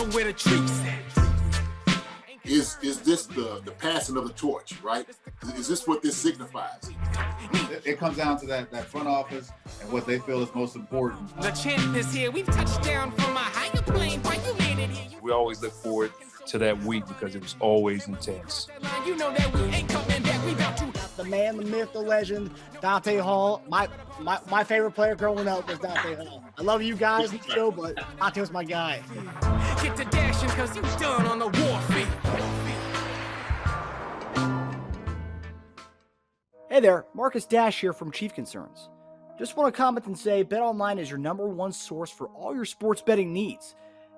know where the treats at. Is this the passing of the torch, right? Is this what this signifies? It comes down to that front office and what they feel is most important. The champ is here. We've touched down from a higher plane. Why you made it here? We always look forward to that week because it was always intense. You know that we ain't coming back. We about to. The man, the myth, the legend, Dante Hall. My favorite player growing up was Dante Hall. I love you guys in the show, but Dante was my guy. Get to dashing because you done on the warfield. Hey there, Marcus Dash here from Chief Concerns. Just want to comment and say BetOnline is your #1 source for all your sports betting needs.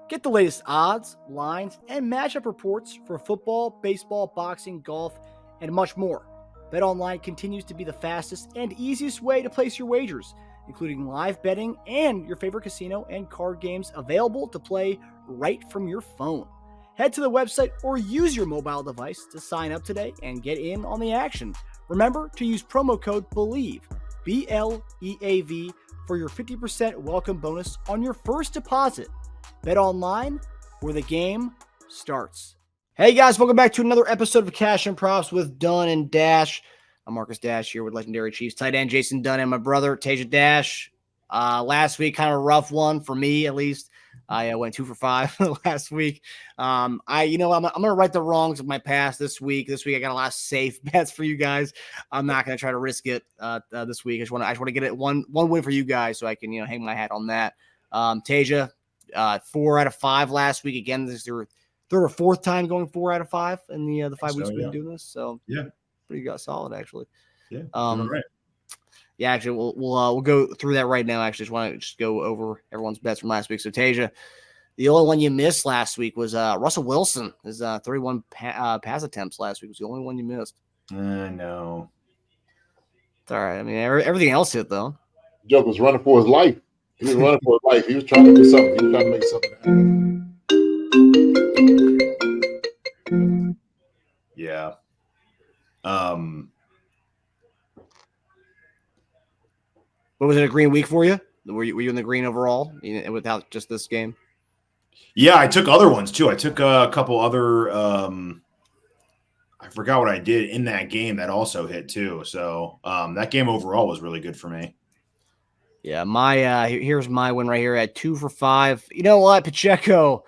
Get the latest odds, lines, and matchup reports for football, baseball, boxing, golf, and much more. BetOnline continues to be the fastest and easiest way to place your wagers, including live betting and your favorite casino and card games available to play right from your phone. Head to the website or use your mobile device to sign up today and get in on the action. Remember to use promo code BELIEVE, BLEAV, for your 50% welcome bonus on your first deposit. BetOnline, where the game starts. Hey guys, welcome back to another episode of Cash and Props with Dunn and Dash. I'm Marcus Dash here with legendary Chiefs tight end Jason Dunn and my brother Teja Dash. Last week, kind of a rough one for me, at least. I went 2 for 5 last week. I'm gonna right the wrongs of my past this week. This week I got a lot of safe bets for you guys. I'm not gonna try to risk it this week. I just want to get it one win for you guys so I can hang my hat on that. Teja, 4 out of 5 last week. Again, this is your third or fourth time going 4 out of 5 in the 5 weeks we've been doing this. So yeah, pretty solid actually. Yeah. Right. Yeah, actually, we'll go through that right now. Actually, just want to go over everyone's bets from last week. So, Teja, the only one you missed last week was Russell Wilson. His 31 pass attempts last week was the only one you missed. I know. It's all right. I mean, everything else hit though. Joke was running for his life. He was running for his life. He was trying to do something. He was trying to make something happen. Yeah. What was it, a green week for you? Were you in the green overall without just this game? Yeah, I took other ones too. I took a couple other. I forgot what I did in that game that also hit too. So that game overall was really good for me. Yeah, my here's my win right here at 2 for 5. You know what, Pacheco,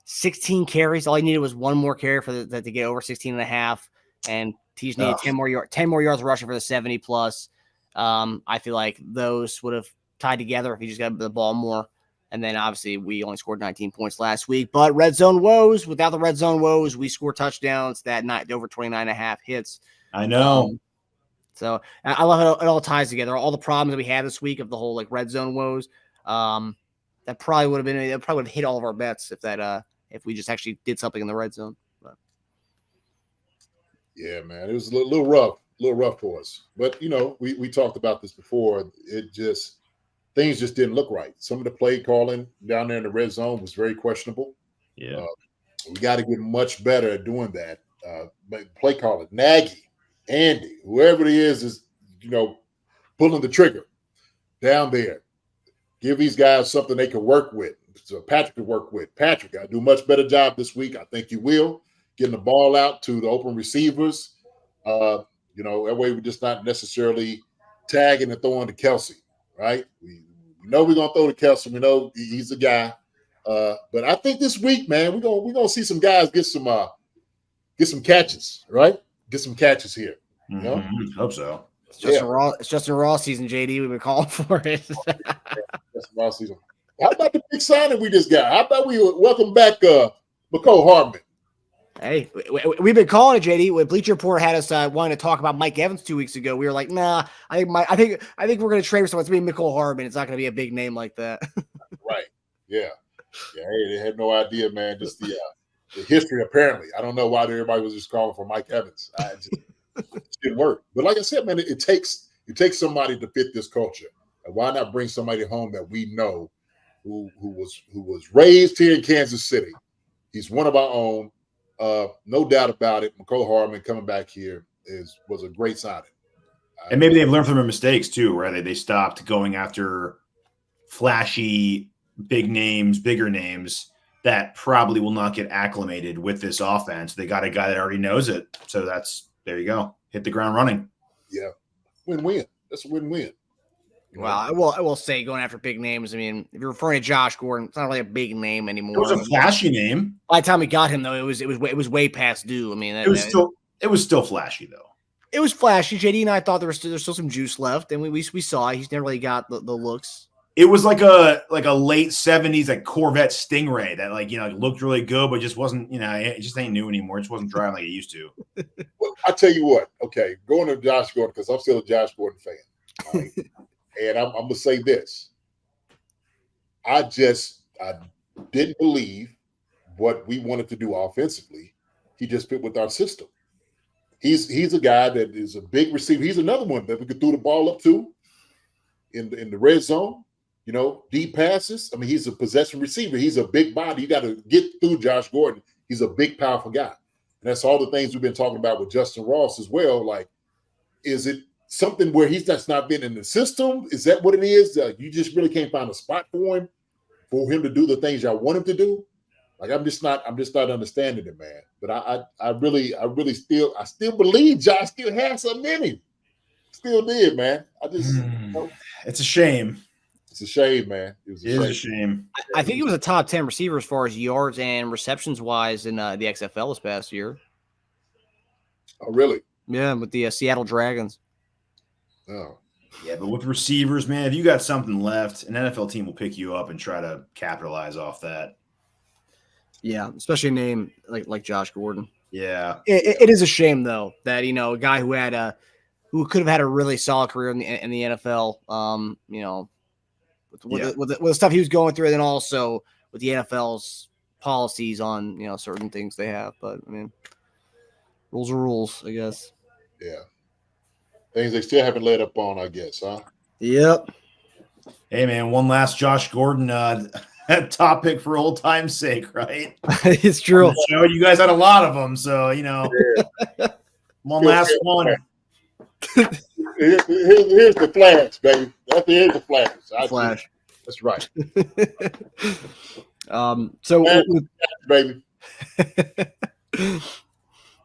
16 carries. All he needed was one more carry for to get over 16 and a half, and he's needed 10 more yards rushing for the 70 plus. I feel like those would have tied together if he just got the ball more. And then obviously we only scored 19 points last week, but red zone woes, without the red zone woes, we score touchdowns that night over 29.5 hits. I know. So I love how it all ties together. All the problems that we had this week of the whole red zone woes, that probably would have hit all of our bets if we just actually did something in the red zone. But. Yeah, man, it was a little rough for us. But we talked about this before. Things just didn't look right. Some of the play calling down there in the red zone was very questionable. Yeah, we got to get much better at doing that. Play calling, Nagy, Andy, whoever it is pulling the trigger down there. Give these guys something they can work with. So Patrick can work with. Patrick, I do a much better job this week. I think you will. Getting the ball out to the open receivers. That way we're just not necessarily tagging and throwing to Kelsey, right? We know we're gonna throw to Kelsey. We know he's the guy. But I think this week, man, we're gonna see some guys get some catches, right? Get some catches here. Hope so. It's just a raw season, JD. We've been calling for it. Just a raw season. How about the big signing we just got? How about we welcome back McCole Hardman? Hey, we've been calling it, JD. When Bleacher Report had us wanting to talk about Mike Evans 2 weeks ago, we were like, "Nah, I think we're going to trade for someone. It's going to be McCole Hardman. It's not going to be a big name like that." Right? Yeah. Hey, they had no idea, man. Just the history. Apparently, I don't know why everybody was just calling for Mike Evans. It didn't work. But like I said, man, it takes somebody to fit this culture. And why not bring somebody home that we know who was raised here in Kansas City? He's one of our own. No doubt about it. McCole Hardman coming back here was a great signing. And maybe they've learned from their mistakes too, right? They stopped going after flashy, bigger names, that probably will not get acclimated with this offense. They got a guy that already knows it. So there you go. Hit the ground running. Yeah. Win-win. That's a win-win. Well, I will say, going after big names, I mean, if you're referring to Josh Gordon, it's not really a big name anymore. It was a flashy name. By the time we got him, though, it was way past due. I mean, It was still flashy, though. It was flashy. JD and I thought there's still some juice left, and we saw he's never really got the looks. It was like a late 70s like Corvette Stingray that looked really good, but just wasn't, it just ain't new anymore. It just wasn't driving like it used to. Well, I tell you what, okay, going to Josh Gordon, because I'm still a Josh Gordon fan. Right? And I'm gonna say this. I didn't believe what we wanted to do offensively. He just fit with our system. He's a guy that is a big receiver. He's another one that we could throw the ball up to in the red zone. Deep passes. I mean, he's a possession receiver. He's a big body. You got to get through Josh Gordon. He's a big, powerful guy. And that's all the things we've been talking about with Justin Ross as well. Like, is it something where he's just not been in the system? Is that what it is? You just really can't find a spot for him to do the things y'all want him to do? Like, I'm just not understanding it, man. But I really still believe Josh still has something in him. Still did, man. It's a shame. It's a shame, man. It is a shame. I think he was a top 10 receiver as far as yards and receptions wise in the XFL this past year. Oh, really? Yeah, with the Seattle Dragons. Oh. Yeah, but with receivers, man, if you got something left, an NFL team will pick you up and try to capitalize off that. Yeah, especially a name like Josh Gordon. Yeah. It is a shame, though, that, a guy who could have had a really solid career in the NFL, with the stuff he was going through, and then also with the NFL's policies on, certain things they have. But, I mean, rules are rules, I guess. Yeah. Things they still haven't let up on, I guess, huh? Yep. Hey, man, one last Josh Gordon topic for old time's sake, right? It's true. You guys had a lot of them, so, one last one. Here's the flash, baby. Here's the flash. Flash. That's right. Baby.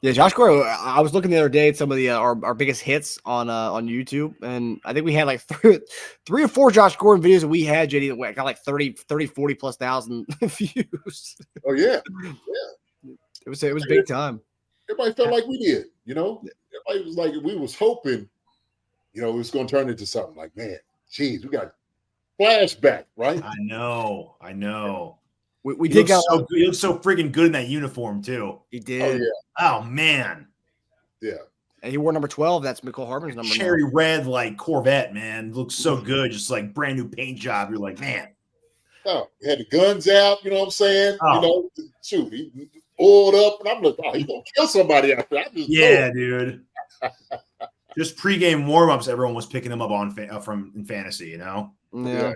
Yeah, Josh Gordon. I was looking the other day at some of the our biggest hits on YouTube, and I think we had like three or four Josh Gordon videos that we had, JD, that got like 30, 40 plus thousand views. Oh yeah. It was big time. Everybody felt like we did, Everybody was like, we was hoping, it was going to turn into something like, man, geez, we got flashback, right? I know. We did go. He looked so freaking good in that uniform too. He did. Oh, yeah. Oh man. Yeah. And he wore number 12. That's Mecole Hardman's number. Cherry red, like Corvette, man. Looks so good. Just like brand new paint job. You're like, man. Oh, he had the guns out. You know what I'm saying? Oh. Shoot, he oiled up, and I'm like, oh, he's gonna kill somebody out there. Yeah, dude. Just pregame warm-ups, everyone was picking him up in fantasy. Yeah.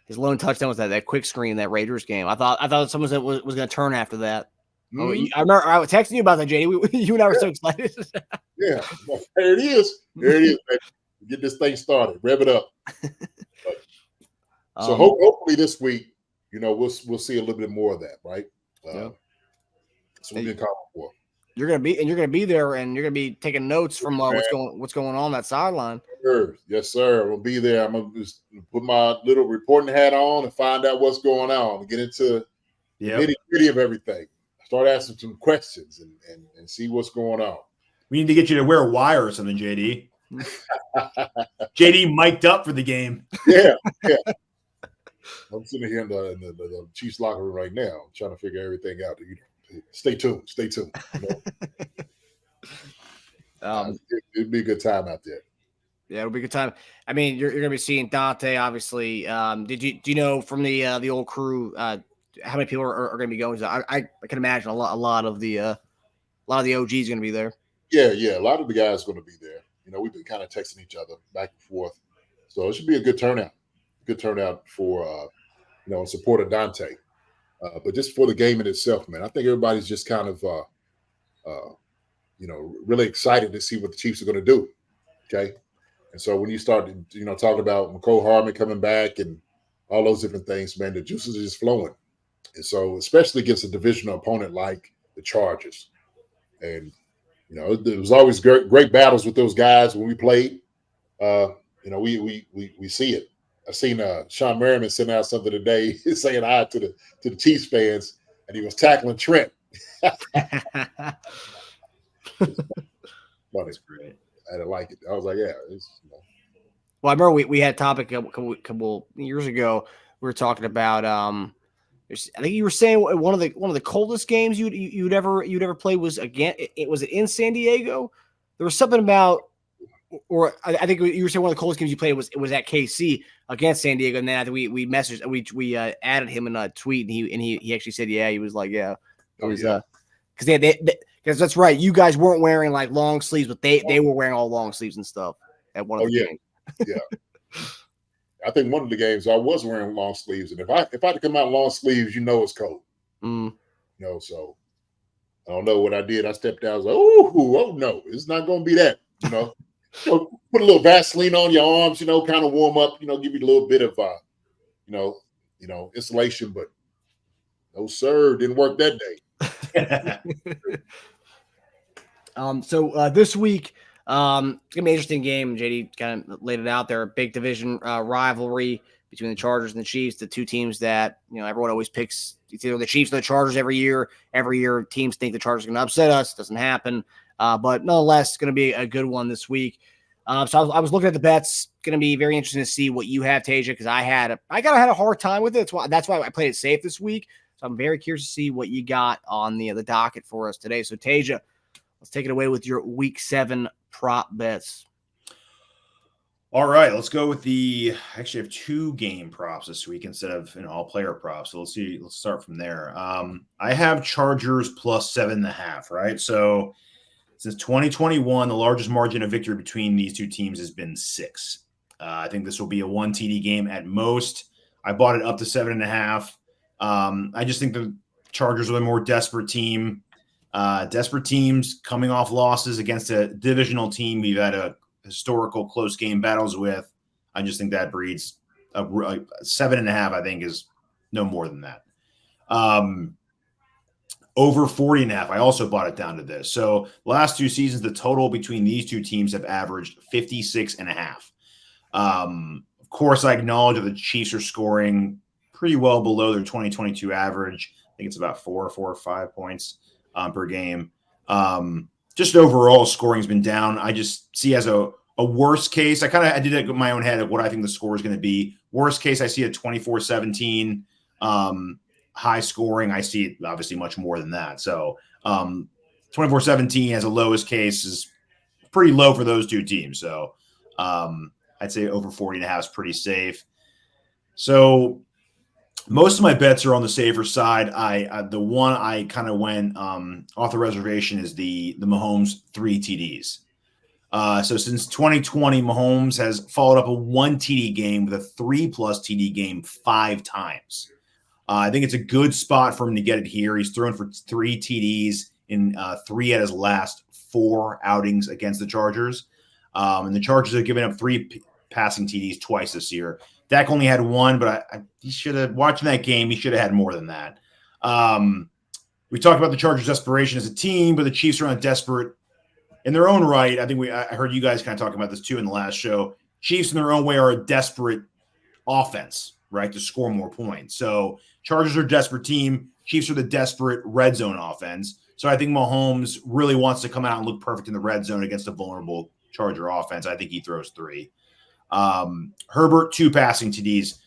His lone touchdown was that quick screen, that Raiders game. I thought someone was going to turn after that. Mm-hmm. I remember I was texting you about that, JD. You and I were so excited. Yeah, well, there it is. There it is, baby. Get this thing started. Rev it up. So hopefully this week, we'll see a little bit more of that, right? So we've been calling for. You're gonna be there, and you're gonna be taking notes from what's going on that sideline. Yes, sir. We'll be there. I'm gonna just put my little reporting hat on and find out what's going on. Get into the nitty-gritty of everything. Start asking some questions and see what's going on. We need to get you to wear a wire or something, JD. JD mic'd up for the game. Yeah. I'm sitting here in the Chiefs locker room right now, trying to figure everything out. Stay tuned. It'd be a good time out there. Yeah, it'll be a good time. I mean, you're gonna be seeing Dante, obviously. Do you know from the old crew how many people are gonna be going? I can imagine a lot of the OGs gonna be there. Yeah, a lot of the guys are gonna be there. We've been kind of texting each other back and forth, so it should be a good turnout. Good turnout for in support of Dante. But just for the game in itself, man, I think everybody's just kind of, really excited to see what the Chiefs are going to do. Okay. And so when you start, talking about Mecole Hardman coming back and all those different things, man, the juices are just flowing. And so, especially against a divisional opponent like the Chargers. And, you know, there was always great battles with those guys when we played. You know, we see it. I seen Sean Merriman send out something today saying hi to the Chiefs fans, and he was tackling Trent. Funny. That's great. I didn't like it. I was like, yeah. It's, you know. Well, I remember we had a topic a couple years ago. We were talking about I think you were saying one of the coldest games you'd ever play was was it in San Diego? There was something about, or I think you were saying one of the coldest games you played was at KC against San Diego, and then I think we messaged we added him in a tweet, and he actually said he was like it was because that's right, you guys weren't wearing like long sleeves, but they were wearing all long sleeves and stuff at one of the games. Yeah. I think one of the games I was wearing long sleeves, and if I had to come out in long sleeves, you know it's cold. Mm. You know, so I don't know what I did. I stepped out. I was like, oh no, it's not going to be that. You know, so put a little Vaseline on your arms. You know, kind of warm up. You know, give you a little bit of you know, insulation. But no, sir, didn't work that day. So this week. It's gonna be an interesting game. JD kind of laid it out there. Big division rivalry between the Chargers and the Chiefs, the two teams that, you know, everyone always picks. It's either the Chiefs or the Chargers every year. Every year, teams think the Chargers are going to upset us. Doesn't happen. But nonetheless, it's going to be a good one this week. So I was looking at the bets. Going to be very interesting to see what you have, Teja, because I kind of had a hard time with it. That's why I played it safe this week. So I'm very curious to see what you got on the docket for us today. So Teja, let's take it away with your Week 7 prop bets. All right, let's go with I actually have 2 game props this week instead of an all player prop. So let's start from there. I have Chargers plus 7.5, right? So since 2021, the largest margin of victory between these two teams has been 6. I think this will be a 1 TD game at most. I bought it up to 7.5. I just think the Chargers are the more desperate team. Desperate teams coming off losses against a divisional team we've had a historical close game battles with. I just think that breeds a 7.5. I think is no more than that. Over 40.5. I also bought it down to this. So last 2 seasons, the total between these two teams have averaged 56.5. Of course, I acknowledge that the Chiefs are scoring pretty well below their 2022 average. I think it's about 4 or 5 points per game. Just overall scoring has been down. I just see as a worst case, I did it in my own head of what I think the score is going to be. Worst case, I see a 24-17 high scoring. I see it obviously much more than that. So 24-17 as a lowest case is pretty low for those two teams. So I'd say over 40.5 is pretty safe. So most of my bets are on the safer side. The one I kind of went off the reservation is the Mahomes 3 TDs. So since 2020, Mahomes has followed up a 1 TD game with a 3+ TD game 5 times. I think it's a good spot for him to get it here. He's thrown for 3 TDs in 3 at his last 4 outings against the Chargers. And the Chargers have given up 3 passing TDs twice this year. Dak only had 1, but he should have, watching that game, he should have had more than that. We talked about the Chargers' desperation as a team, but the Chiefs are not desperate in their own right. I think I heard you guys kind of talking about this too in the last show. Chiefs in their own way are a desperate offense, right, to score more points. So Chargers are a desperate team. Chiefs are the desperate red zone offense. So I think Mahomes really wants to come out and look perfect in the red zone against a vulnerable Charger offense. I think he throws 3. Herbert, 2 passing TDs.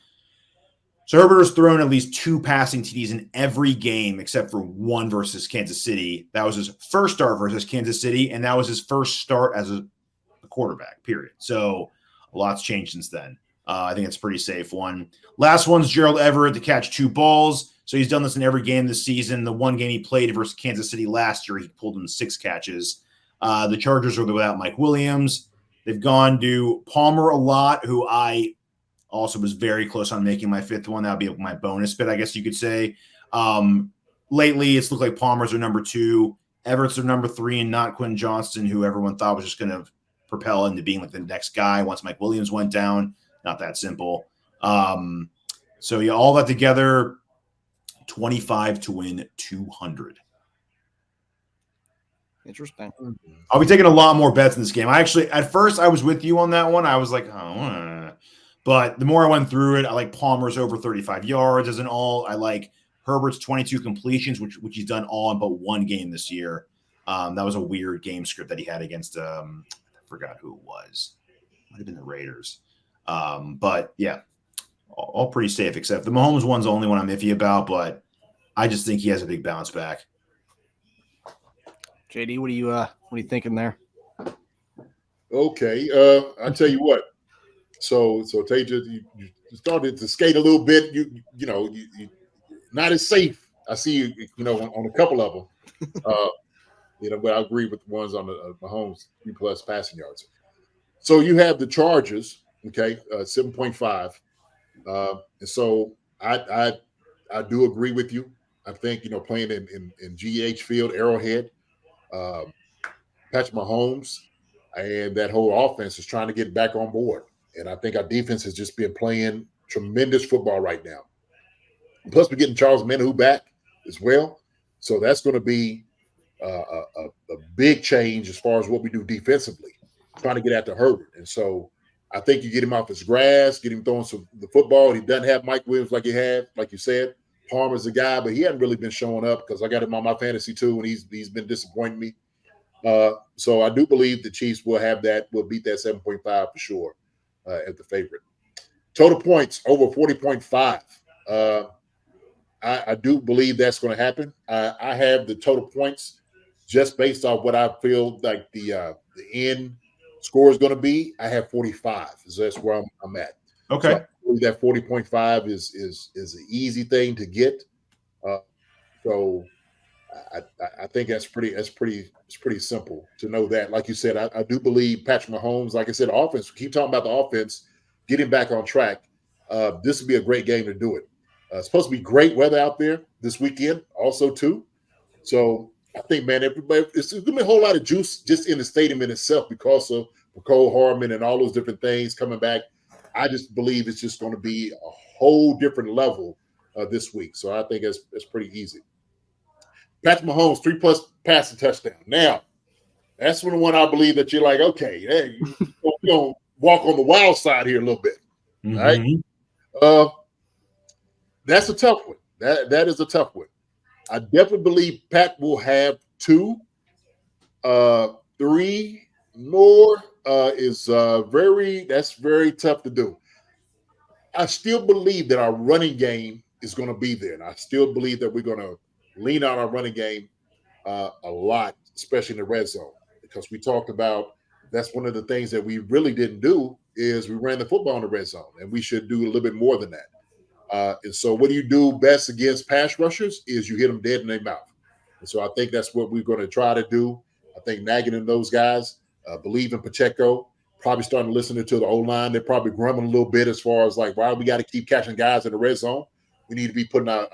So Herbert has thrown at least 2 passing TDs in every game except for 1 versus Kansas City. That was his first start versus Kansas City, and that was his first start as a quarterback, period. So a lot's changed since then. I think it's a pretty safe one. Last one's Gerald Everett to catch 2 balls. So he's done this in every game this season. The one game he played versus Kansas City last year, he pulled in 6 catches. The Chargers are without Mike Williams. They've gone to Palmer a lot, who I also was very close on making my 5th one. That would be my bonus bit, I guess you could say. Lately, it's looked like Palmer's their number 2. Everett's their number 3, and not Quinn Johnston, who everyone thought was just going to propel into being like the next guy once Mike Williams went down. Not that simple. So you all that together, 25 to win 200. Interesting. I'll be taking a lot more bets in this game. I actually, at first, I was with you on that one. I was like, but the more I went through it, I like Palmer's over 35 yards as an all. I like Herbert's 22 completions, which he's done all in but one game this year. That was a weird game script that he had against, I forgot who it was. Might have been the Raiders. But yeah, all pretty safe, except the Mahomes one's the only one I'm iffy about, but I just think he has a big bounce back. JD, what are you thinking there? Okay, I tell you what. So Teja, you started to skate a little bit. You not as safe. I see you on a couple of them. But I agree with the ones on the Mahomes 3+ passing yards. So you have the Chargers, okay, 7.5, and so I do agree with you. I think playing in GH Field, Arrowhead, Patrick Mahomes and that whole offense is trying to get back on board, and I think our defense has just been playing tremendous football right now. Plus, we're getting Charles Omenihu back as well, so that's going to be a big change as far as what we do defensively, trying to get after Herbert. And so I think you get him off his grass, get him throwing the football. He doesn't have Mike Williams like he had, like you said. Palmer's the guy, but he hadn't really been showing up because I got him on my fantasy too, and he's been disappointing me. So I do believe the Chiefs will beat that 7.5 for sure as the favorite. Total points over 40.5. I do believe that's going to happen. I have the total points just based off what I feel like the end score is going to be. I have 45. So that's where I'm at. Okay. So I believe that 40.5 is an easy thing to get. So I think it's pretty simple to know that. Like you said, I do believe Patrick Mahomes, like I said, offense, keep talking about the offense, getting back on track. This would be a great game to do it. It's supposed to be great weather out there this weekend also too. So I think, man, everybody, it's going to be a whole lot of juice just in the stadium in itself because of Cole Harmon and all those different things coming back. I just believe it's just going to be a whole different level this week. So I think it's pretty easy. Patrick Mahomes, 3+ passing touchdown. Now, that's the one I believe that you're like, okay, hey, you're going to walk on the wild side here a little bit. Mm-hmm. All right? That's a tough one. That is a tough one. I definitely believe Pat will have 2. 3 more is very tough to do. I still believe that our running game is going to be there, and I still believe that we're going to lean on our running game a lot, especially in the red zone, because we talked about that's one of the things that we really didn't do is we ran the football in the red zone, and we should do a little bit more than that. And so what do you do best against pass rushers is you hit them dead in their mouth. And so I think that's what we're going to try to do. I think Nagy and those guys believe in Pacheco, probably starting to listen to the O-line. They're probably grumbling a little bit as far as like, why we got to keep catching guys in the red zone. We need to be putting our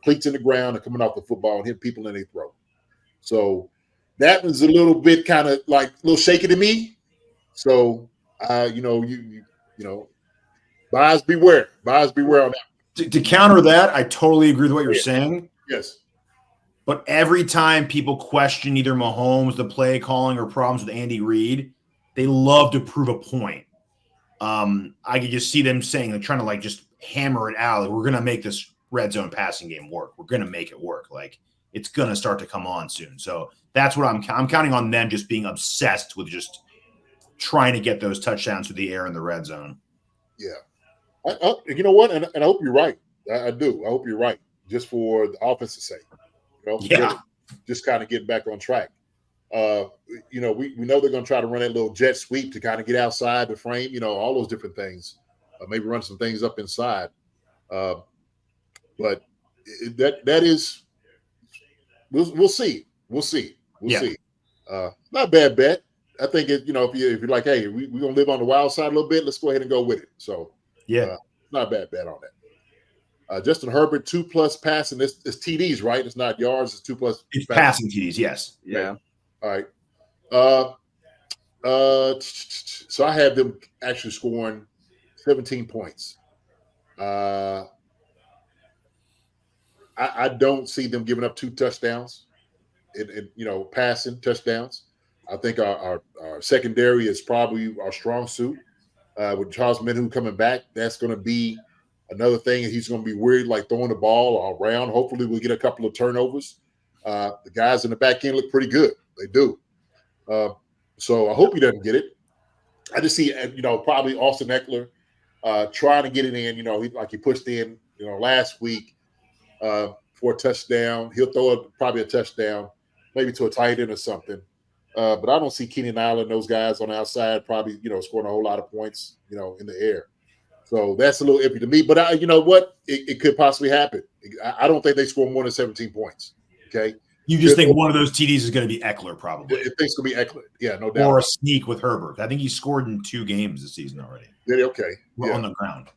cleats in the ground and coming off the football and hitting people in their throat. So that was a little bit kind of like a little shaky to me. So, buyers beware. Buyers beware on that. To counter that, I totally agree with what you're saying. Yes. But every time people question either Mahomes, the play calling, or problems with Andy Reid, they love to prove a point. I could just see them saying, they're trying to like just hammer it out. Like, we're going to make this red zone passing game work. We're going to make it work. Like, it's going to start to come on soon. So that's what I'm counting on them just being obsessed with just trying to get those touchdowns through the air in the red zone. Yeah. You know what? And I hope you're right. I do. I hope you're right. Just for the offense's sake. Yeah. Just kind of getting back on track. We know they're going to try to run that little jet sweep to kind of get outside the frame, all those different things. Maybe run some things up inside. But that is, we'll see. We'll see. Not a bad bet. I think if you're like, hey, we're going to live on the wild side a little bit, let's go ahead and go with it. So, not a bad bet on that. Justin Herbert, 2+ passing. It's TDs, right? It's not yards. It's 2+. It's passing TDs, yes. Yeah. All right. So I have them actually scoring 17 points. I don't see them giving up 2 touchdowns in passing touchdowns. I think our secondary is probably our strong suit. With Charles Omenihu coming back, that's going to be another thing. He's going to be weird, like throwing the ball around. Hopefully, we'll get a couple of turnovers. The guys in the back end look pretty good. They do. So I hope he doesn't get it. I just see, probably Austin Eckler trying to get it in. He pushed in, last week for a touchdown. He'll throw probably a touchdown, maybe to a tight end or something. But I don't see Keenan Allen, those guys on the outside, probably, scoring a whole lot of points, in the air. So that's a little iffy to me. But you know what? It could possibly happen. I don't think they score more than 17 points. Okay. You just think one of those TDs is going to be Eckler, probably. I think it's going to be Eckler. Yeah, no doubt. Or a sneak with Herbert. I think he scored in 2 games this season already. Yeah, okay. We're on the ground.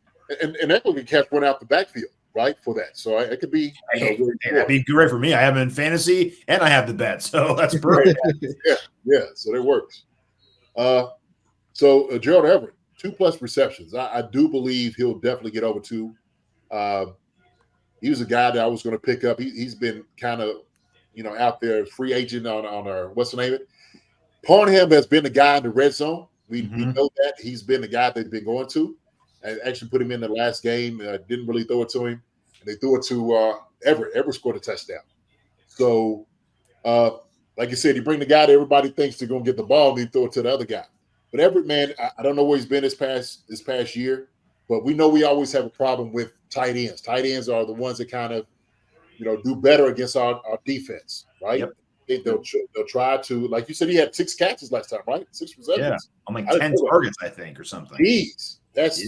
And Eckler can catch one out the backfield, right, for that. So it could be that'd be great for me. I have him in fantasy, and I have the bet. So that's perfect. Yeah. So that works. So Gerald Everett, 2+ receptions. I do believe he'll definitely get over 2. He was a guy that I was going to pick up. He's been kind of, out there, free agent on our, what's the name of it? Parham has been the guy in the red zone. We know that. He's been the guy they've been going to. I actually put him in the last game. Didn't really throw it to him. And they threw it to Everett. Everett scored a touchdown. So, like you said, you bring the guy that everybody thinks they're going to get the ball, and you throw it to the other guy. But Everett, man, I don't know where he's been this past year, but we know we always have a problem with tight ends. Tight ends are the ones that kind of, do better against our defense, right? Yep. They'll try to, like you said, he had 6 catches last time, right? 6 receptions. Yeah, on like 10 targets, I think, or something. Jeez, that's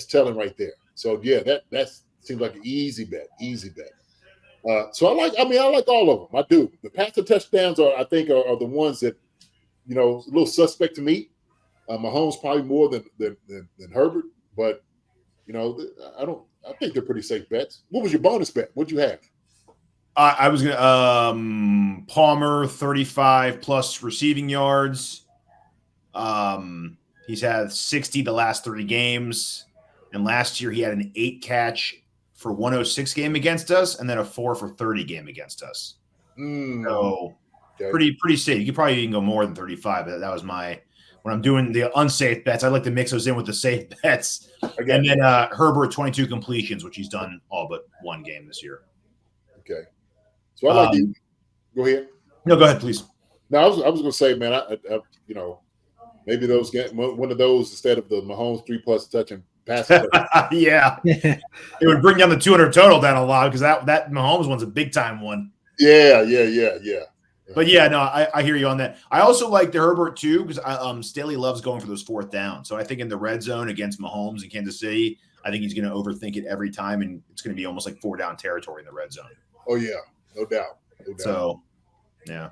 telling right there. So that seems like an easy bet. So I like all of them. I do. The passing touchdowns are the ones that, a little suspect to me. Mahomes probably more than Herbert, but I think they're pretty safe bets. What was your bonus bet? What'd you have? I was gonna Palmer 35+ receiving yards. He's had 60 the last 3 games, and last year he had an 8 catch for 106 game against us, and then a 4 for 30 game against us. So pretty safe. You could probably even go more than 35. But that was when I'm doing the unsafe bets, I like to mix those in with the safe bets. And then Herbert 22 completions, which he's done all but 1 game this year. Okay. So I like go ahead. No, go ahead, please. No, I was going to say, man, I maybe those get one of those instead of the Mahomes 3+ touch and pass. Yeah. It would bring down the 200 total down a lot because that Mahomes one's a big time one. Yeah. But no, I hear you on that. I also like the Herbert too because Staley loves going for those 4th down. So I think in the red zone against Mahomes in Kansas City, I think he's going to overthink it every time, and it's going to be almost like 4 down territory in the red zone. Oh yeah, no doubt. So, yeah.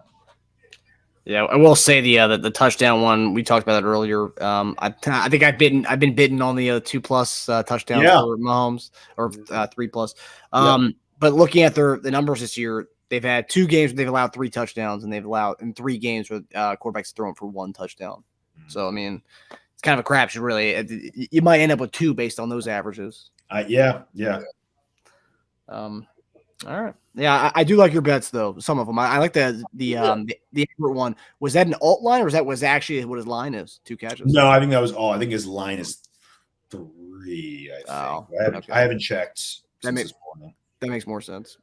Yeah, I will say the touchdown one we talked about that earlier. I think I've been bitten on the 2+ touchdowns for Mahomes or 3+. But looking at the numbers this year, they've had 2 games where they've allowed 3 touchdowns, and they've allowed in 3 games where quarterbacks thrown for 1 touchdown. So I mean, it's kind of a crapshoot, really. You might end up with 2 based on those averages. Yeah. All right. Yeah, I do like your bets though. Some of them. I like the Everett one. Was that an alt line, or was actually what his line is? 2 catches. No, I think that was all. I think his line is 3. I think. I haven't checked. That makes more sense.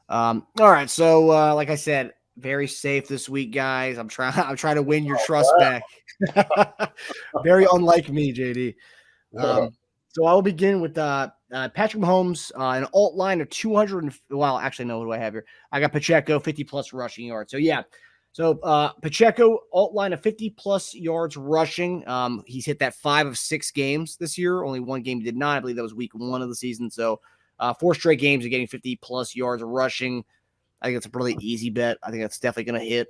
All right. So, like I said, very safe this week, guys. I'm trying to win your trust back. Very unlike me, JD. So I will begin with Patrick Mahomes, an alt line of 200. Well, actually, no. What do I have here? I got Pacheco 50+ rushing yards. So Pacheco alt line of 50+ yards rushing. He's hit that 5 of 6 games this year. Only 1 game he did not. I believe that was week 1 of the season. So 4 straight games of getting 50+ yards rushing. I think it's a really easy bet. I think that's definitely going to hit.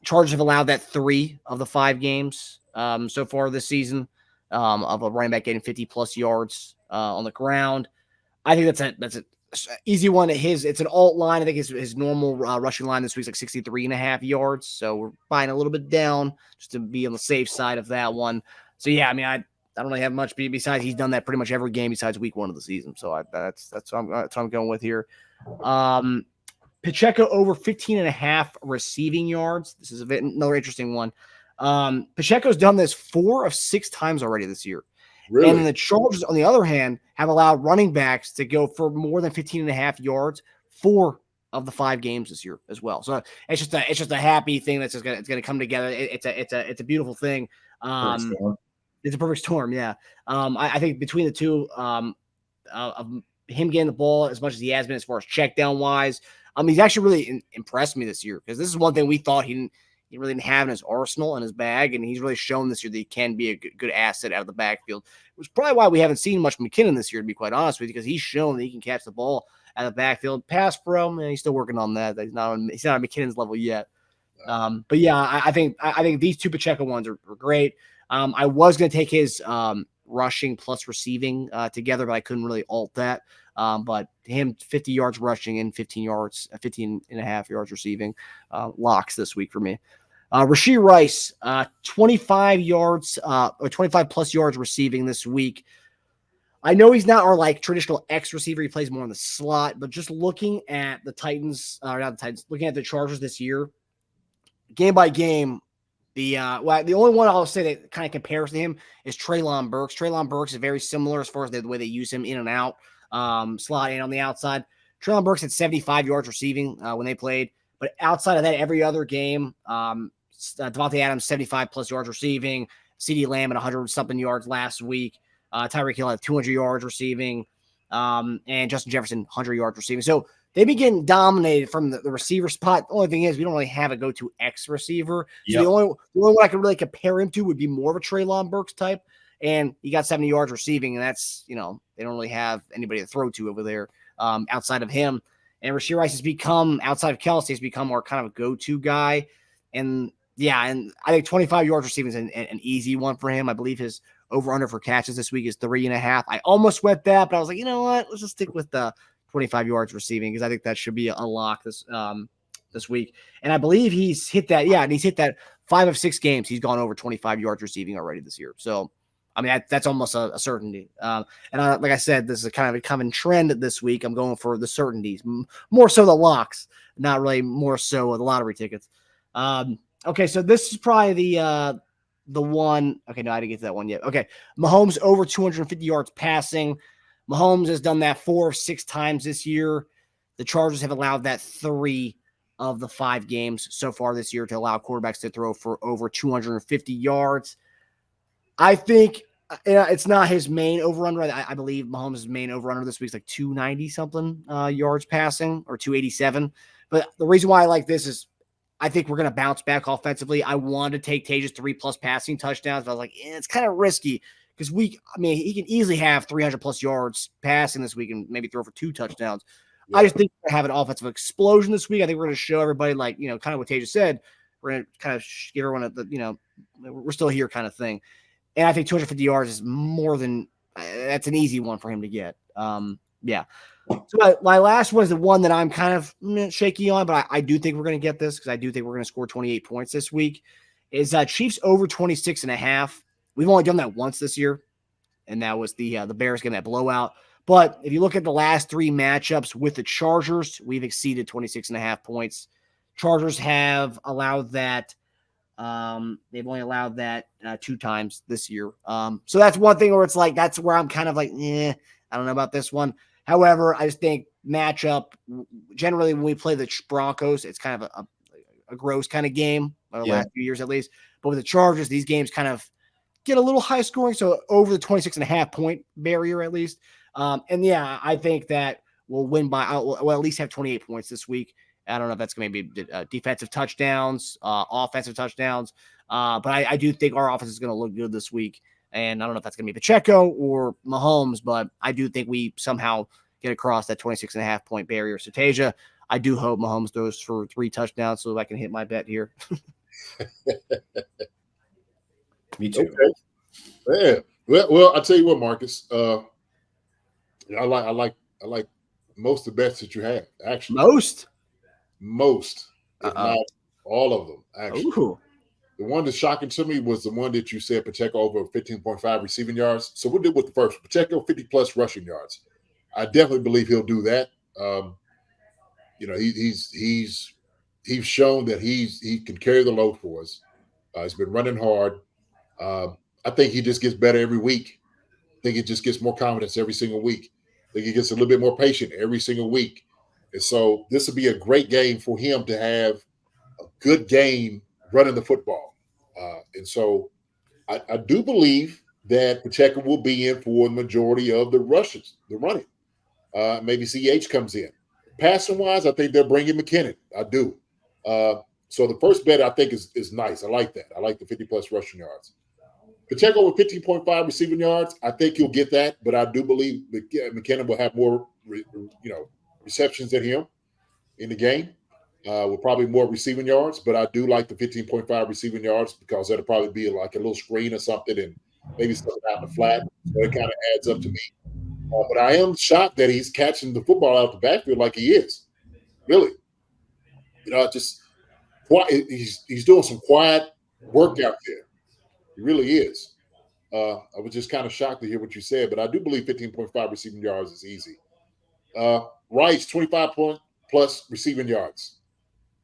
Chargers have allowed that 3 of the 5 games so far this season. Of a running back getting 50+ yards on the ground. I think that's an easy one. It's an alt line. I think his normal rushing line this week is like 63.5 yards. So we're buying a little bit down just to be on the safe side of that one. So yeah, I mean, I don't really have much besides he's done that pretty much every game besides week 1 of the season. So that's what I'm going with here. Pacheco over 15.5 receiving yards. This is another interesting one. Pacheco's done this 4 of 6 times already this year. Really? And the Chargers, on the other hand, have allowed running backs to go for more than 15.5 yards 4 of the 5 games this year as well. So it's just a happy thing that's just gonna come together. It's a beautiful thing. It's a perfect storm. Yeah. I think between the two, of him getting the ball as much as he has been as far as check down wise, he's actually really impressed me this year, because this is one thing we thought he really didn't have in his arsenal and his bag, and he's really shown this year that he can be a good asset out of the backfield. It was probably why we haven't seen much McKinnon this year, to be quite honest with you, because he's shown that he can catch the ball out of the backfield. Pass pro, man, he's still working on that. He's not on McKinnon's level yet. But yeah, I think these two Pacheco ones are great. I was going to take his rushing plus receiving together, but I couldn't really alt that. But him 50 yards rushing and 15.5 yards receiving locks this week for me. Rashee Rice, 25 yards or 25 plus yards receiving this week. I know he's not our traditional X receiver. He plays more in the slot, but just looking at the Titans, looking at the Chargers this year, game by game, the only one I'll say that kind of compares to him is Treylon Burks. Treylon Burks is very similar as far as the way they use him in and out, slot in on the outside. Treylon Burks had 75 yards receiving when they played, but outside of that, every other game, Devontae Adams 75 plus yards receiving, CeeDee Lamb at 100-something yards last week, Tyreek Hill had 200 yards receiving, and Justin Jefferson 100 yards receiving. So they've been getting dominated from the receiver spot. The only thing is we don't really have a go-to X receiver. So the only one I can really compare him to would be more of a Treylon Burks type. And he got 70 yards receiving, and that's, they don't really have anybody to throw to over there outside of him. And Rashee Rice has become, outside of Kelce, has become more kind of a go-to guy. And and I think 25 yards receiving is an easy one for him. I believe his over-under for catches this week is 3.5. I almost went that, but I was like, you know what? Let's just stick with the 25 yards receiving, because I think that should be a lock this week. And I believe he's hit that. Yeah, and he's hit that 5 of 6 games. He's gone over 25 yards receiving already this year. So, I mean, that's almost a certainty. And like I said, this is a kind of a common trend this week. I'm going for the certainties, more so the locks, not really more so the lottery tickets. Okay, so this is probably the one. Okay, no, I didn't get to that one yet. Okay, Mahomes over 250 yards passing. Mahomes has done that 4 of 6 times this year. The Chargers have allowed that 3 of the 5 games so far this year to allow quarterbacks to throw for over 250 yards. I think it's not his main over-under. I believe Mahomes' main over-under this week is like 290-something yards passing, or 287. But the reason why I like this is I think we're going to bounce back offensively. I wanted to take Teja's 3+ passing touchdowns, but I was like, it's kind of risky. Because he can easily have 300+ yards passing this week and maybe throw for 2 touchdowns. Yeah. I just think we're going to have an offensive explosion this week. I think we're going to show everybody, kind of what Teja said. We're going to kind of give everyone we're still here kind of thing. And I think 250 yards is more than that's an easy one for him to get. So my last one is the one that I'm kind of shaky on, but I do think we're going to get this, because I do think we're going to score 28 points this week. Is Chiefs over 26.5. We've only done that once this year, and that was the Bears getting that blowout. But if you look at the last 3 matchups with the Chargers, we've exceeded 26.5 points. Chargers have allowed that. They've only allowed that 2 times this year. So that's one thing where it's like, that's where I'm kind of like, I don't know about this one. However, I just think matchup, generally when we play the Broncos, it's kind of a gross kind of game, the last few years at least. But with the Chargers, these games kind of get a little high scoring, so over the 26.5 point barrier at least. I think that we'll win by, we'll at least have 28 points this week. I don't know if that's going to be defensive touchdowns, offensive touchdowns, but I do think our offense is going to look good this week. And I don't know if that's going to be Pacheco or Mahomes, but I do think we somehow get across that 26.5 point barrier. So Teja, I do hope Mahomes throws for 3 touchdowns so I can hit my bet here. Me too. Okay. Yeah. Well, I'll tell you what, Marcus. I like most of the bets that you have, actually. Most, if not all of them, actually. Ooh. The one that's shocking to me was the one that you said Pacheco over 15.5 receiving yards. So we'll deal with the first. Pacheco 50+ rushing yards. I definitely believe he'll do that. He's shown that he can carry the load for us. He's been running hard. I think he just gets better every week. I think he just gets more confidence every single week. I think he gets a little bit more patient every single week. And so this will be a great game for him to have a good game running the football. And so I do believe that Pacheco will be in for the majority of the rushes, the running. Maybe CH comes in. Passing wise, I think they'll bring in McKinnon. I do. So the first bet I think is nice. I like that. I like the 50+ rushing yards. Pacheco with 15.5 receiving yards, I think he'll get that, but I do believe McKinnon will have more, receptions than him in the game, with probably more receiving yards. But I do like the 15.5 receiving yards because that'll probably be like a little screen or something, and maybe something out in the flat. So it kind of adds up to me. But I am shocked that he's catching the football out the backfield like he is. Really, just he's doing some quiet work out there. He really is. I was just kind of shocked to hear what you said, but I do believe 15.5 receiving yards is easy. Rice, 25+ receiving yards.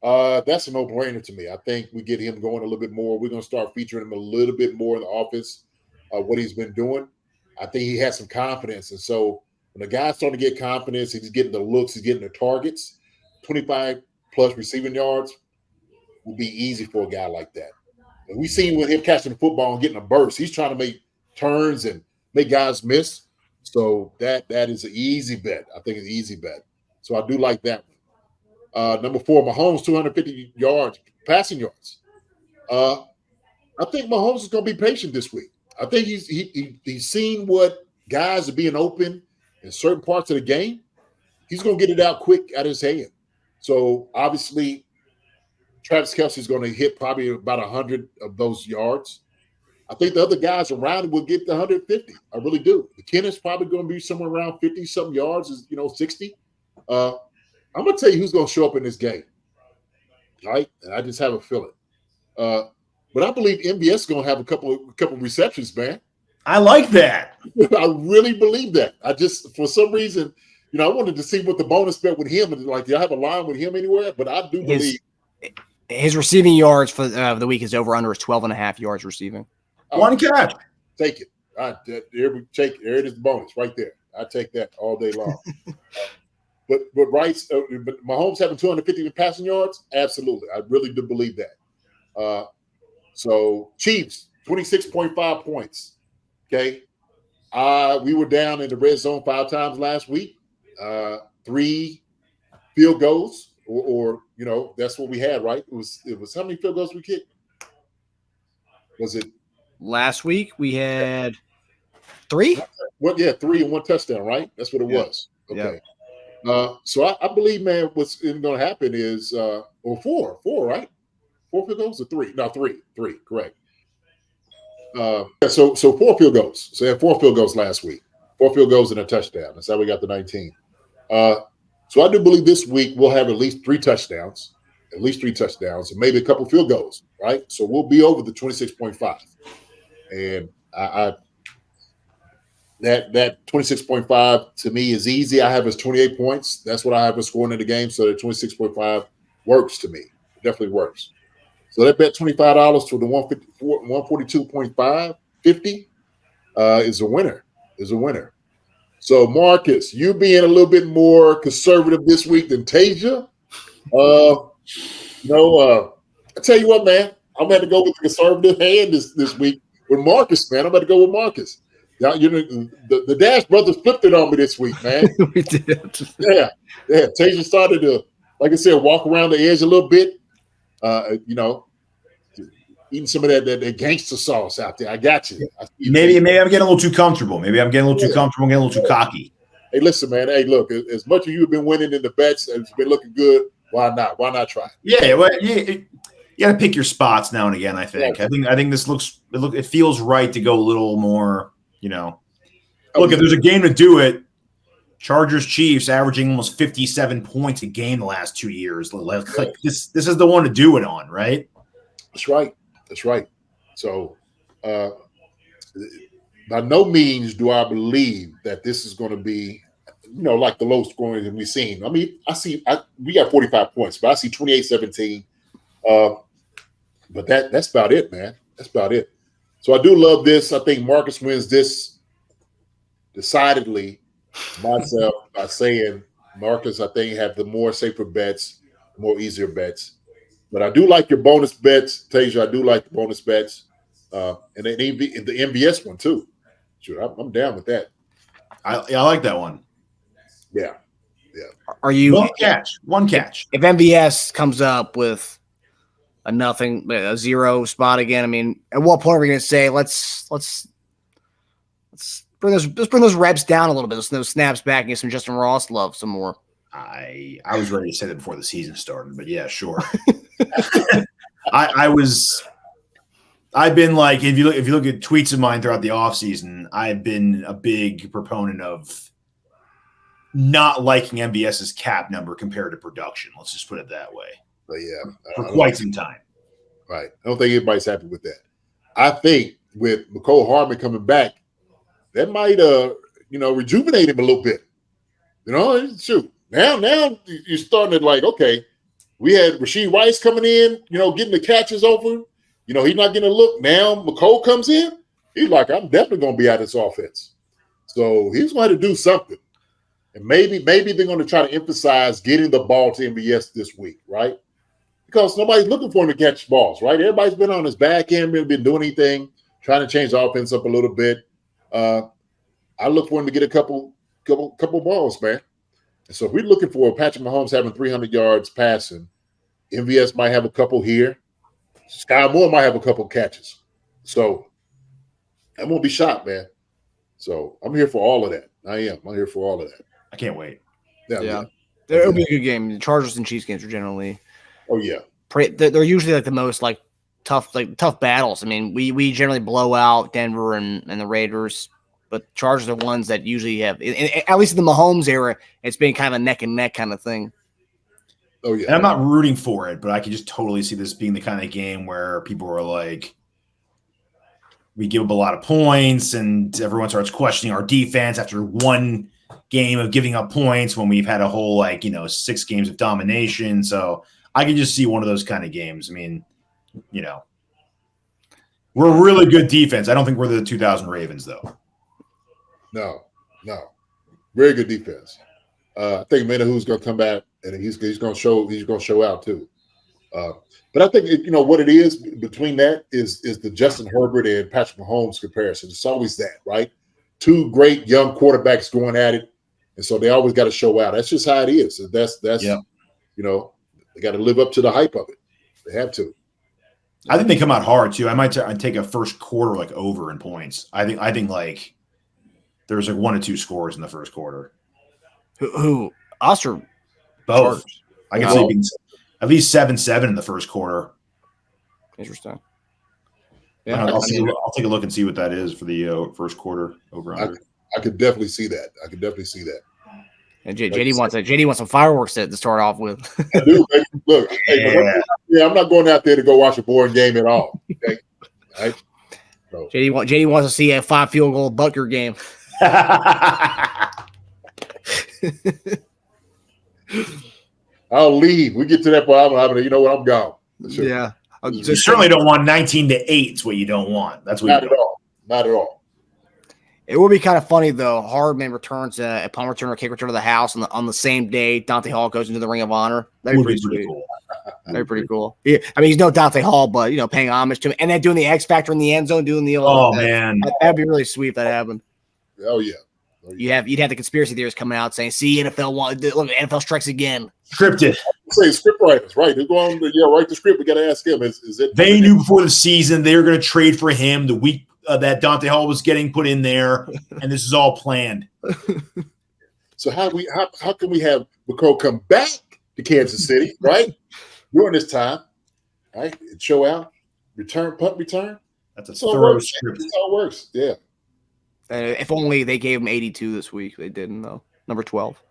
That's a no-brainer to me. I think we get him going a little bit more. We're going to start featuring him a little bit more in the offense, what he's been doing. I think he has some confidence. And so when the guy's starting to get confidence, he's getting the looks, he's getting the targets, 25+ receiving yards will be easy for a guy like that. And we've seen with him catching the football and getting a burst, he's trying to make turns and make guys miss. So that is an easy bet. I think it's an easy bet. So I do like that one. Number 4, Mahomes, 250 yards, passing yards. I think Mahomes is going to be patient this week. I think he's seen what guys are being open in certain parts of the game. He's going to get it out quick out of his hand. So obviously, Travis Kelce is going to hit probably about 100 of those yards. I think the other guys around him will get the 150. I really do. McKinnon's probably going to be somewhere around 50-something yards, 60. I'm going to tell you who's going to show up in this game. All right? And I just have a feeling. But I believe MBS is going to have a couple receptions, man. I like that. I really believe that. I just, for some reason, I wanted to see what the bonus bet with him is like. Do I have a line with him anywhere? But I do believe his receiving yards for the week is over under is 12.5 yards receiving. One catch. Take it. All right, there it is, the bonus right there. I take that all day long. But Mahomes having 250 passing yards, absolutely. I really do believe that. So Chiefs, 26.5 points. Okay. We were down in the red zone 5 times last week. 3 field goals, or that's what we had, right? It was how many field goals we kicked? Was it last week? We had 3. Well, yeah, 3 and 1 touchdown, right? That's what it was. Okay. So I believe, man, what's going to happen is, or 4, right? 4 field goals or 3? No, 3, correct. So 4 field goals. So they had 4 field goals last week. 4 field goals and a touchdown. That's how we got the 19. So I do believe this week we'll have at least 3 touchdowns, and maybe a couple field goals, right? So we'll be over the 26.5. And that 26.5 to me is easy. I have as 28 points. That's what I have as scoring in the game. So the 26.5 works to me. It definitely works. So that bet $25 for the 142.5, 50 is a winner. So Marcus, you being a little bit more conservative this week than Teja. I tell you what, man, I'm going to go with the conservative hand this week with Marcus, man. I'm going to go with Marcus. Now, the Dash brothers flipped it on me this week, man. We did. Yeah. Teja started to, like I said, walk around the edge a little bit. Eating some of that gangster sauce out there. I got you. Maybe I'm getting a little too comfortable. Maybe I'm getting a little too comfortable, getting a little too cocky. Hey, listen, man. Hey, look, as much as you've been winning in the bets and it's been looking good, why not? Why not try? Yeah, well, you got to pick your spots now and again, I think. Yeah. I think this it feels right to go a little more, Look, if there's a game to do it, Chargers Chiefs averaging almost 57 points a game the last 2 years. Like this is the one to do it on, right? That's right. That's right. So, by no means do I believe that this is going to be, like the low scoring that we've seen. I mean, we got 45 points, but I see 28-17. But that's about it, man. That's about it. So I do love this. I think Marcus wins this decidedly myself by saying Marcus, I think, have the more safer bets, more easier bets. But I do like your bonus bets, Teja. I do like the bonus bets. And then the MVS one too. Sure, I'm down with that. I like that one. Yeah. Are you one catch? If MVS comes up with a zero spot again, I mean, at what point are we going to say let's bring those reps down a little bit, those snaps back, and get some Justin Ross love some more? I was ready to say that before the season started, but yeah, sure. I've been like, if you look at tweets of mine throughout the offseason, I've been a big proponent of not liking MVS's cap number compared to production. Let's just put it that way. But yeah, for quite some time. Right. I don't think anybody's happy with that. I think with McCole Hardman coming back, that might rejuvenate him a little bit. Shoot. Now you're starting to like, okay, we had Rashee Rice coming in, getting the catches over. He's not getting a look. Now McCole comes in. He's like, I'm definitely going to be out of this offense. So he's going to do something. And maybe they're going to try to emphasize getting the ball to MVS this week, right? Because nobody's looking for him to catch balls, right? Everybody's been on his back end, been doing anything, trying to change the offense up a little bit. I look for him to get a couple balls, man. And so if we're looking for Patrick Mahomes having 300 yards passing, MVS might have a couple here. Sky Moore might have a couple catches. So I'm going to be shocked, man. So I'm here for all of that. I am. I'm here for all of that. I can't wait. Yeah. It'll be a good game. The Chargers and Chiefs games are generally they're usually like the most like tough battles. I mean, we generally blow out Denver and the Raiders, but Chargers are ones that usually have, at least in the Mahomes era, it's been kind of a neck and neck kind of thing. Oh yeah. And I'm not rooting for it, but I can just totally see this being the kind of game where people are like, we give up a lot of points and everyone starts questioning our defense after one game of giving up points when we've had a whole 6 games of domination. So I can just see one of those kind of games. I mean, we're a really good defense. I don't think we're the 2000 Ravens though. No. Very good defense. I think Omenihu's going to come back and he's going to show out too. But I think what it is between that is the Justin Herbert and Patrick Mahomes comparison. It's always that, right? 2 great young quarterbacks going at it, and so they always got to show out. That's just how it is. That's they got to live up to the hype of it. They have to. I think they come out hard too. I'd take a first quarter over in points. I think there's 1 or 2 scores in the first quarter. Who us or both? Chargers? I can see at least 7-7 in the first quarter. Interesting. Yeah, I'll take a look and see what that is for the first quarter over under. I could definitely see that. And JD wants some fireworks to start off with. I do. Look, I'm not going out there to go watch a boring game at all. Okay? Right? So. JD wants to see a 5 field goal Butker game. I'll leave. We get to that point. I'm gone. Sure. Yeah. You certainly don't want 19-8. It's what you don't want. That's what not at all. Not at all. It would be kind of funny though. Hardman returns a punt return or kick return to the house on the same day Dante Hall goes into the Ring of Honor. That'd be pretty cool. That'd be pretty cool. Yeah, I mean he's no Dante Hall, but paying homage to him and then doing the X Factor in the end zone, doing the man, that'd be really sweet if that happened. Oh yeah. You'd have the conspiracy theorists coming out saying, "See, NFL strikes again." Scripted. Say script writers, right? They're going to write the script. We got to ask him. Is it? They knew before the season they were going to trade for him the week that Dante Hall was getting put in there, and this is all planned. So how can we have McCole come back to Kansas City, right? During this time, right? Show out, punt return. That's a thorough script. That's how it works. Yeah. If only they gave him 82 this week. They didn't, though. Number 12.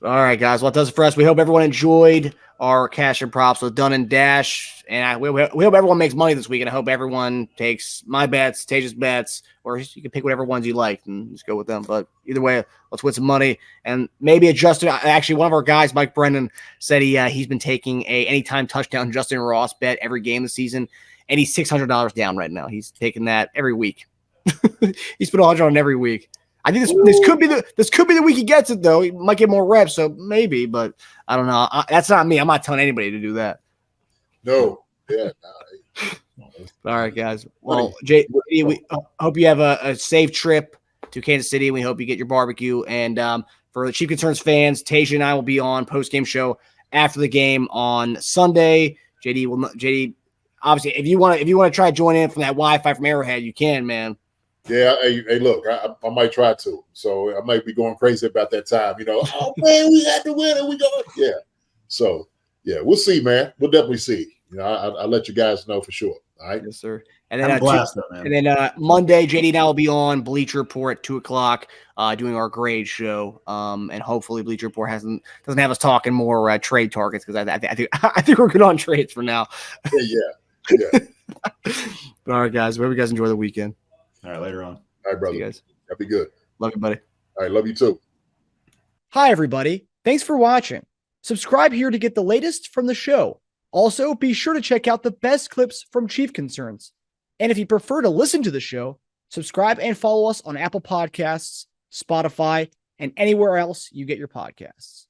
All right, guys. Well, that does it for us. We hope everyone enjoyed our cash and props with Dunn and Dash. And we hope everyone makes money this week. And I hope everyone takes my bets, Teja's bets, or you can pick whatever ones you like and just go with them. But either way, let's win some money and maybe adjust it. Actually, one of our guys, Mike Brennan, said he's been taking a anytime touchdown Justin Ross bet every game this season. And he's $600 down right now. He's taking that every week. He's put 100 on every week. I think this could be the week he gets it though. He might get more reps, so maybe, but I don't know. That's not me. I'm not telling anybody to do that. No, yeah. All right, guys. Well, JD, we hope you have a safe trip to Kansas City. We hope you get your barbecue. And for the Chief Concerns fans, Teja and I will be on post-game show after the game on Sunday. JD, obviously, if you want to try to join in from that Wi-Fi from Arrowhead, you can, man. Yeah, hey, look, I might try to. So I might be going crazy about that time. Oh man, we had to win, and we going. Yeah. So yeah, we'll see, man. We'll definitely see. I'll let you guys know for sure. All right. Yes, sir. And then Monday, JD and I will be on Bleacher Report at 2:00, doing our grade show. And hopefully Bleacher Report doesn't have us talking more trade targets because I think we're good on trades for now. Yeah. All right, guys. Hope you guys enjoy the weekend. All right, later on. All right, brother. See you guys. That'd be good. Love you, buddy. All right, love you too. Hi, everybody. Thanks for watching. Subscribe here to get the latest from the show. Also, be sure to check out the best clips from Chief Concerns. And if you prefer to listen to the show, subscribe and follow us on Apple Podcasts, Spotify, and anywhere else you get your podcasts.